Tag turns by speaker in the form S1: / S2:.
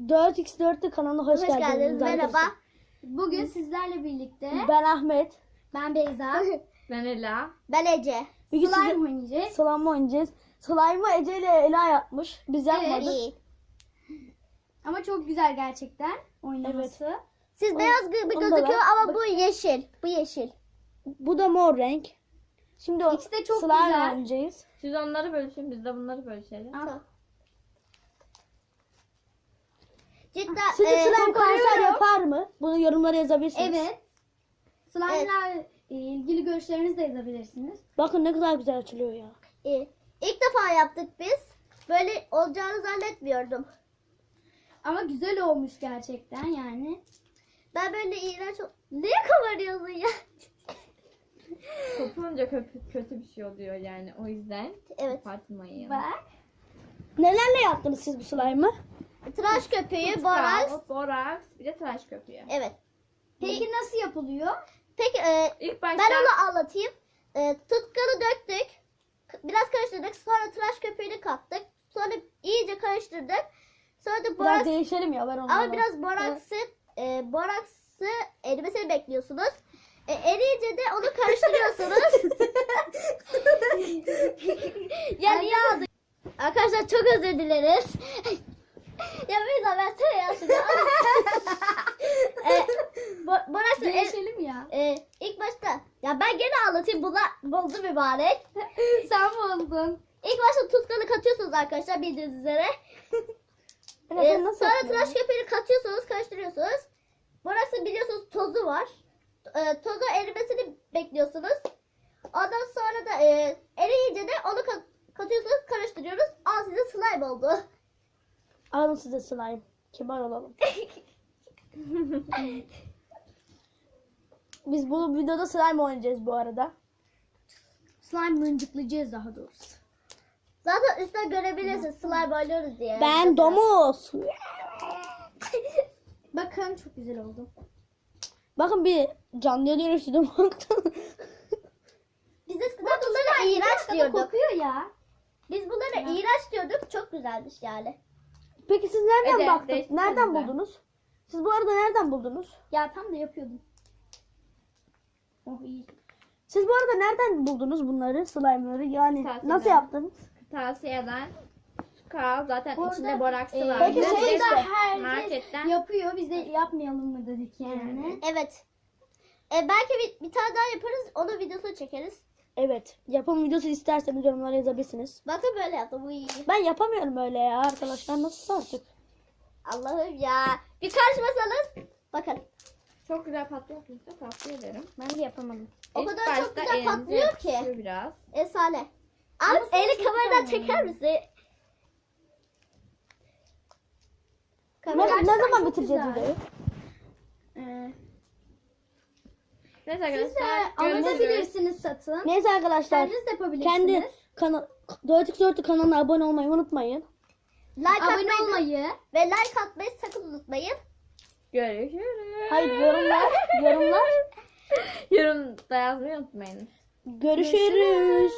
S1: 4x4'lü kanalına hoş geldiniz.
S2: geldiniz. Merhaba.
S1: arkadaşlar.
S3: Bugün sizlerle birlikte
S1: Ben Ahmet.
S3: ben Beyza,
S4: Ben Ela.
S2: Ben Ece.
S1: Bugün
S3: slime
S1: size
S3: oynayacağız.
S1: slime oynayacağız. Slime'ı Ece ile Ela yapmış. Biz yapmadık.
S2: İyi.
S3: Ama çok güzel gerçekten oynaması.
S2: Siz beyaz gibi
S1: onda
S2: gözüküyor
S1: da-
S2: ama bu yeşil. Bu yeşil.
S1: Bu da mor renk. Şimdi o
S3: İkisi de çok
S1: slime
S3: güzel.
S1: oynayacağız.
S4: Siz onları bölüşün, biz de bunları bölüşelim.
S3: Ah,
S2: Cidden
S1: Sizce slime
S3: koparıyorum.
S1: kanser yapar mı? Bunu yorumlara yazabilirsiniz.
S3: evet. Slime'la ilgili görüşlerinizi de yazabilirsiniz.
S1: Bakın ne kadar güzel açılıyor ya.
S2: ilk defa yaptık biz. Böyle olacağını zannetmiyordum.
S3: Ama güzel olmuş gerçekten yani.
S2: Ben böyle iğrenç Niye kabarıyorsun ya?
S4: Kopunca kötü bir şey oluyor yani, o yüzden
S2: Evet.
S4: kapatmayın.
S3: Bak.
S1: Nelerle yaptınız siz bu slime'ı?
S2: Tıraş köpüğü, boraks.
S4: Boraks, bir de tıraş köpüğü.
S2: Evet.
S3: Peki nasıl yapılıyor?
S2: Peki
S4: İlk başta
S2: ben onu anlatayım. Tutkalı döktük. Biraz karıştırdık. Sonra tıraş köpüğünü kattık. Sonra iyice karıştırdık. Sonra da
S1: Biraz
S2: boraks.
S1: değişelim ya ben onları.
S2: Ama biraz boraksı erimesini bekliyorsunuz. Eriyince de onu karıştırıyorsunuz. Ya niye aldın? Arkadaşlar çok özür dileriz. Ya Beyza ben sana ya şunu. Boraksı
S3: Değişelim ya.
S2: ilk başta. Ya ben gene anlatayım. Bunlar bozdu mübarek.
S3: Sen bozdun.
S2: İlk başta tutkanı katıyorsunuz arkadaşlar bildiğiniz üzere.
S1: Evet, nasıl
S2: Sonra
S1: yapıyorsun?
S2: tıraş köpüğünü katıyorsunuz, karıştırıyorsunuz. Burası biliyorsunuz tozu var. Tozu erimesini bekliyorsunuz. Ondan sonra da eriyince de onu katıyorsunuz, karıştırıyoruz. Al size slime oldu.
S1: Alın size slime. Kibar olalım. Biz bu videoda slime oynayacağız bu arada.
S3: Slime mıncıklayacağız daha doğrusu.
S2: Zaten üstten görebilirsiniz slime oynuyoruz diye.
S1: Ben domuz.
S3: Bakın çok güzel oldu.
S1: Bakın bir canlıya dönüştüm.
S2: Biz eskiden bunlara iğrenç diyorduk.
S3: Kokuyor ya.
S2: Biz bunlara iğrenç diyorduk. Çok güzelmiş yani.
S1: Peki siz nereden
S4: Evet,
S1: baktınız?
S4: değişti
S1: Nereden
S4: güzel.
S1: buldunuz? Siz bu arada nereden buldunuz?
S3: Ya tam da yapıyordum. Oh iyi.
S1: Siz bu arada nereden buldunuz bunları, slime'ları? Yani
S4: Tavsiyeden.
S1: nasıl yaptınız?
S4: tavsiyeden Kal zaten
S3: Bu arada,
S4: içinde boraksı var.
S1: Peki
S4: Biz
S1: şey
S4: de
S1: işte,
S4: marketten
S3: yapıyor. Biz de yapmayalım mı dedik yani.
S2: Evet. Belki bir tane daha yaparız. Onun videosunu çekeriz.
S1: Evet. Yapım videosu isterseniz yorumlara yazabilirsiniz.
S2: Bakın böyle yaptım. Bu iyi.
S1: Ben yapamıyorum öyle ya arkadaşlar. Nasıl artık?
S2: Allah'ım ya. Bir karışmasanız. Bakın.
S4: çok güzel patlıyorsa tavsiye ederim.
S3: Ben de yapamadım.
S2: O
S4: İlk
S2: kadar çok
S4: başta
S2: güzel
S4: elinize
S2: patlıyor ki.
S4: yapışıyor biraz.
S2: Efsane. Abi eli kameradan çeker misin?
S1: Ne
S2: Kamera.
S1: zaman
S3: çok
S1: bitireceğiz
S3: güzel.
S1: videoyu?
S4: Evet
S3: Siz de
S4: arkadaşlar görüşürüz.
S3: alabilirsiniz satın.
S1: Neyse arkadaşlar.
S3: Kendiniz de yapabilirsiniz.
S1: Kendi kanal 4x4 kanalına abone olmayı unutmayın.
S2: Like
S3: Abone
S2: atmayı
S3: olmayı.
S2: ve like atmayı sakın unutmayın.
S4: Görüşürüz.
S1: Hayır yorumlar.
S4: Yorumda yazmayı unutmayın.
S1: Görüşürüz.